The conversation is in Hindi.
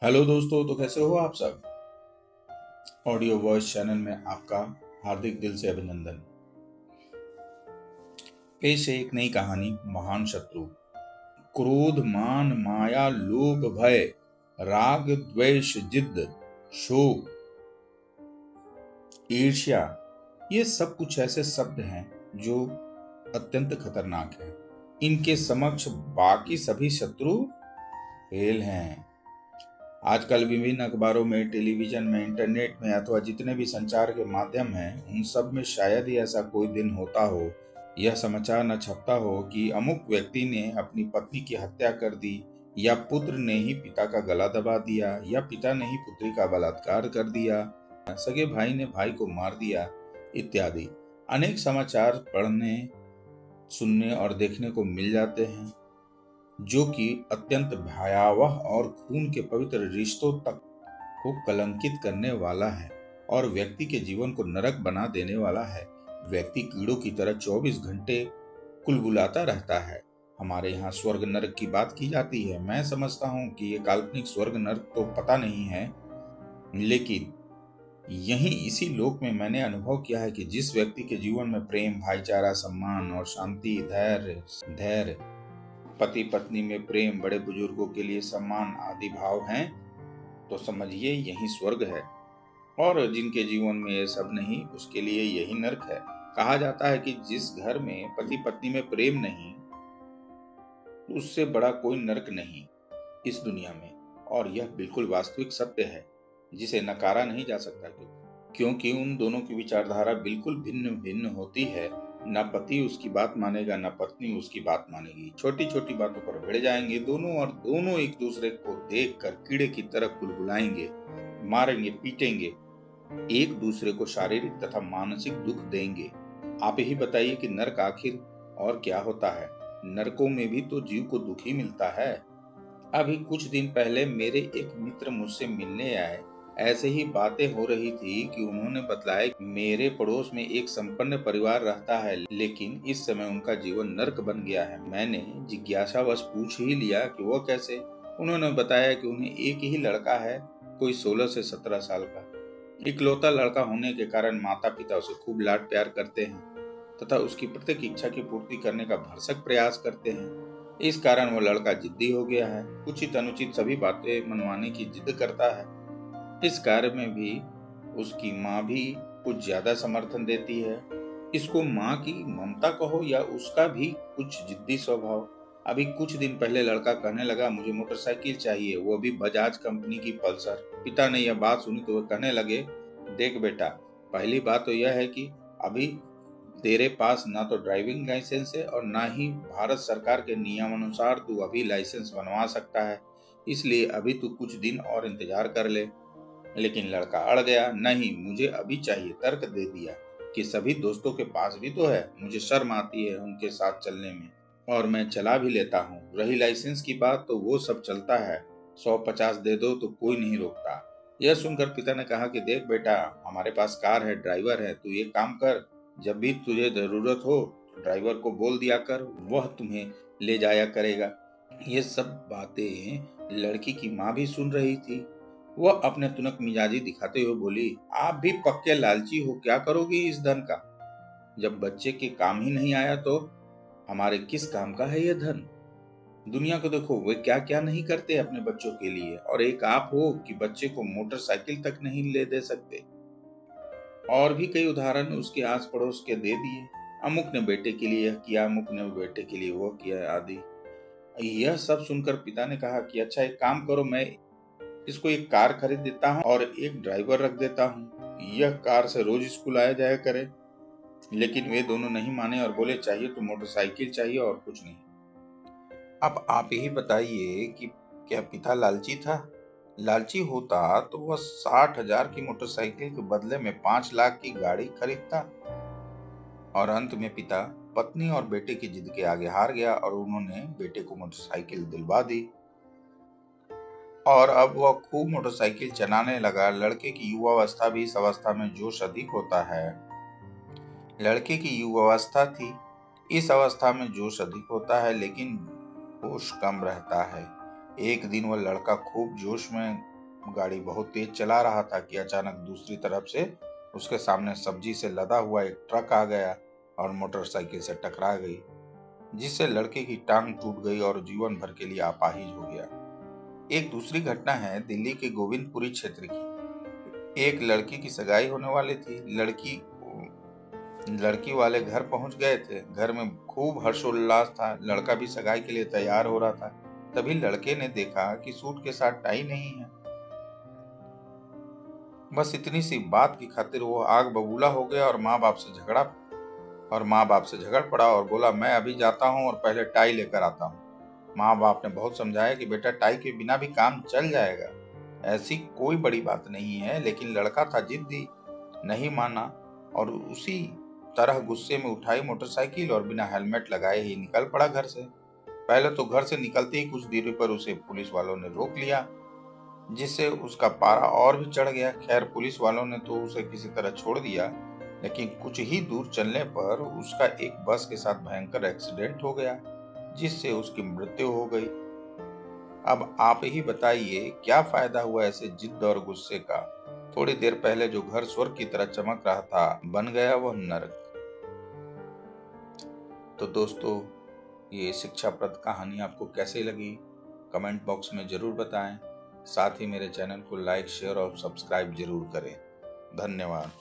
हेलो दोस्तों, तो कैसे हो आप सब। ऑडियो वॉइस चैनल में आपका हार्दिक दिल से अभिनंदन। पेश है एक नई कहानी, महान शत्रु। क्रोध, मान, माया, लोभ, भय, राग, द्वेष, जिद्द, शोक, ईर्ष्या, ये सब कुछ ऐसे शब्द हैं जो अत्यंत खतरनाक हैं। इनके समक्ष बाकी सभी शत्रु फेल हैं। आजकल विभिन्न अखबारों में, टेलीविजन में, इंटरनेट में अथवा जितने भी संचार के माध्यम हैं, उन सब में शायद ही ऐसा कोई दिन होता हो, यह समाचार न छपता हो कि अमुक व्यक्ति ने अपनी पत्नी की हत्या कर दी, या पुत्र ने ही पिता का गला दबा दिया, या पिता ने ही पुत्री का बलात्कार कर दिया, सगे भाई ने भाई को मार दिया, इत्यादि अनेक समाचार पढ़ने, सुनने और देखने को मिल जाते हैं, जो कि अत्यंत भयावह और खून के पवित्र रिश्तों तक को कलंकित करने वाला है और व्यक्ति के जीवन को नरक बना देने वाला है। व्यक्ति कीड़ों की तरह 24 घंटे कुलबुलाता रहता है। हमारे यहाँ स्वर्ग नरक की बात की जाती है। मैं समझता हूँ कि ये काल्पनिक स्वर्ग नरक तो पता नहीं है, लेकिन यही इसी लोक में मैंने अनुभव किया है कि जिस व्यक्ति के जीवन में प्रेम, भाईचारा, सम्मान और शांति, धैर्य, पति पत्नी में प्रेम, बड़े बुजुर्गों के लिए सम्मान आदि भाव हैं, तो समझिए यही स्वर्ग है। और जिनके जीवन में ये सब नहीं, उसके लिए यही नरक है। कहा जाता है कि जिस घर में पति पत्नी में प्रेम नहीं, उससे बड़ा कोई नरक नहीं इस दुनिया में। और यह बिल्कुल वास्तविक सत्य है, जिसे नकारा नहीं जा सकता, क्योंकि उन दोनों की विचारधारा बिल्कुल भिन्न भिन्न होती है। न पति उसकी बात मानेगा, न पत्नी उसकी बात मानेगी। छोटी छोटी बातों पर भिड़ जाएंगे दोनों, और दोनों एक दूसरे को देखकर कीड़े की तरह कुलबुलाएंगे, मारेंगे, पीटेंगे, एक दूसरे को शारीरिक तथा मानसिक दुख देंगे। आप ही बताइए कि नरक आखिर और क्या होता है। नरकों में भी तो जीव को दुख ही मिलता है। अभी कुछ दिन पहले मेरे एक मित्र मुझसे मिलने आए। ऐसे ही बातें हो रही थी कि उन्होंने बतलाया कि मेरे पड़ोस में एक संपन्न परिवार रहता है, लेकिन इस समय उनका जीवन नरक बन गया है। मैंने जिज्ञासावश पूछ ही लिया कि वह कैसे। उन्होंने बताया कि उन्हें एक ही लड़का है, कोई 16 से 17 साल का। इकलौता लड़का होने के कारण माता पिता उसे खूब लाड प्यार करते हैं तथा उसकी प्रत्येक इच्छा की पूर्ति करने का भरसक प्रयास करते हैं। इस कारण वो लड़का जिद्दी हो गया है, उचित अनुचित सभी बातें मनवाने की जिद करता है। इस कार्य में भी उसकी माँ भी कुछ ज्यादा समर्थन देती है। इसको माँ की ममता कहो या उसका भी कुछ जिद्दी स्वभाव। अभी कुछ दिन पहले लड़का कहने लगा, मुझे मोटरसाइकिल चाहिए, वो भी बजाज कंपनी की पल्सर। पिता ने यह बात सुनी तो वह कहने लगे, देख बेटा, पहली बात तो यह है कि अभी तेरे पास ना तो ड्राइविंग लाइसेंस है और ना ही भारत सरकार के नियमानुसार तू अभी लाइसेंस बनवा सकता है, इसलिए अभी तू कुछ दिन और इंतजार कर ले। लेकिन लड़का अड़ गया, नहीं मुझे अभी चाहिए। तर्क दे दिया कि सभी दोस्तों के पास भी तो है, मुझे शर्म आती है उनके साथ चलने में, और मैं चला भी लेता हूँ। रही लाइसेंस की बात, तो वो सब चलता है, 150 दे दो तो कोई नहीं रोकता। यह सुनकर पिता ने कहा कि देख बेटा, हमारे पास कार है, ड्राइवर है, तू ये काम कर, जब भी तुझे जरूरत हो तो ड्राइवर को बोल दिया कर, वह तुम्हें ले जाया करेगा। ये सब बातें लड़की की माँ भी सुन रही थी। वह अपने तुनक मिजाजी दिखाते हुए बोली, आप भी पक्के लालची हो, क्या करोगी इस धन का। जब बच्चे के काम ही नहीं आया तो हमारे किस काम का है यह धन। दुनिया को देखो, वे क्या क्या नहीं करते अपने बच्चों के लिए, और एक आप हो कि बच्चे को मोटरसाइकिल तक नहीं ले दे सकते। और भी कई उदाहरण उसके आस पड़ोस के दे दिए। अमुक ने बेटे के लिए यह किया, अमुक ने बेटे के लिए वो किया, आदि। यह सब सुनकर पिता ने कहा कि अच्छा एक काम करो, मैं इसको एक कार खरीद देता हूँ और एक ड्राइवर रख देता हूँ, यह कार से रोज स्कूल आया जाया करे। लेकिन वे दोनों नहीं माने और बोले, चाहिए तो मोटरसाइकिल चाहिए और कुछ नहीं। अब आप ही बताइए कि क्या पिता लालची था। लालची होता तो वह 60,000 की मोटरसाइकिल के बदले में 5 लाख की गाड़ी खरीदता। और अंत में पिता पत्नी और बेटे की जिद के आगे हार गया और उन्होंने बेटे को मोटरसाइकिल दिलवा दी। और अब वह खूब मोटरसाइकिल चलाने लगा। लड़के की युवावस्था भी इस अवस्था में जोश अधिक होता है। लड़के की युवावस्था थी, इस अवस्था में जोश अधिक होता है, लेकिन होश कम रहता है। एक दिन वह लड़का खूब जोश में गाड़ी बहुत तेज चला रहा था कि अचानक दूसरी तरफ से उसके सामने सब्जी से लदा हुआ एक ट्रक आ गया और मोटरसाइकिल से टकरा गई, जिससे लड़के की टांग टूट गई और जीवन भर के लिए अपाहिज हो गया। एक दूसरी घटना है दिल्ली के गोविंदपुरी क्षेत्र की। एक लड़की की सगाई होने वाली थी। लड़की वाले घर पहुंच गए थे। घर में खूब हर्षोल्लास था। लड़का भी सगाई के लिए तैयार हो रहा था। तभी लड़के ने देखा कि सूट के साथ टाई नहीं है। बस इतनी सी बात की खातिर वो आग बबूला हो गया और माँ बाप से झगड़ पड़ा और बोला, मैं अभी जाता हूँ और पहले टाई लेकर आता हूँ। माँ बाप ने बहुत समझाया कि बेटा टाई के बिना भी काम चल जाएगा, ऐसी कोई बड़ी बात नहीं है, लेकिन लड़का था जिद्दी, नहीं माना और उसी तरह गुस्से में उठाई मोटरसाइकिल और बिना हेलमेट लगाए ही निकल पड़ा घर से। पहले तो घर से निकलते ही कुछ दूरी पर उसे पुलिस वालों ने रोक लिया, जिससे उसका पारा और भी चढ़ गया। खैर, पुलिस वालों ने तो उसे किसी तरह छोड़ दिया, लेकिन कुछ ही दूर चलने पर उसका एक बस के साथ भयंकर एक्सीडेंट हो गया, जिससे उसकी मृत्यु हो गई। अब आप ही बताइए, क्या फायदा हुआ ऐसे जिद और गुस्से का। थोड़ी देर पहले जो घर स्वर्ग की तरह चमक रहा था, बन गया वह नरक। तो दोस्तों, ये शिक्षाप्रद कहानी आपको कैसे लगी, कमेंट बॉक्स में जरूर बताएं। साथ ही मेरे चैनल को लाइक, शेयर और सब्सक्राइब जरूर करें। धन्यवाद।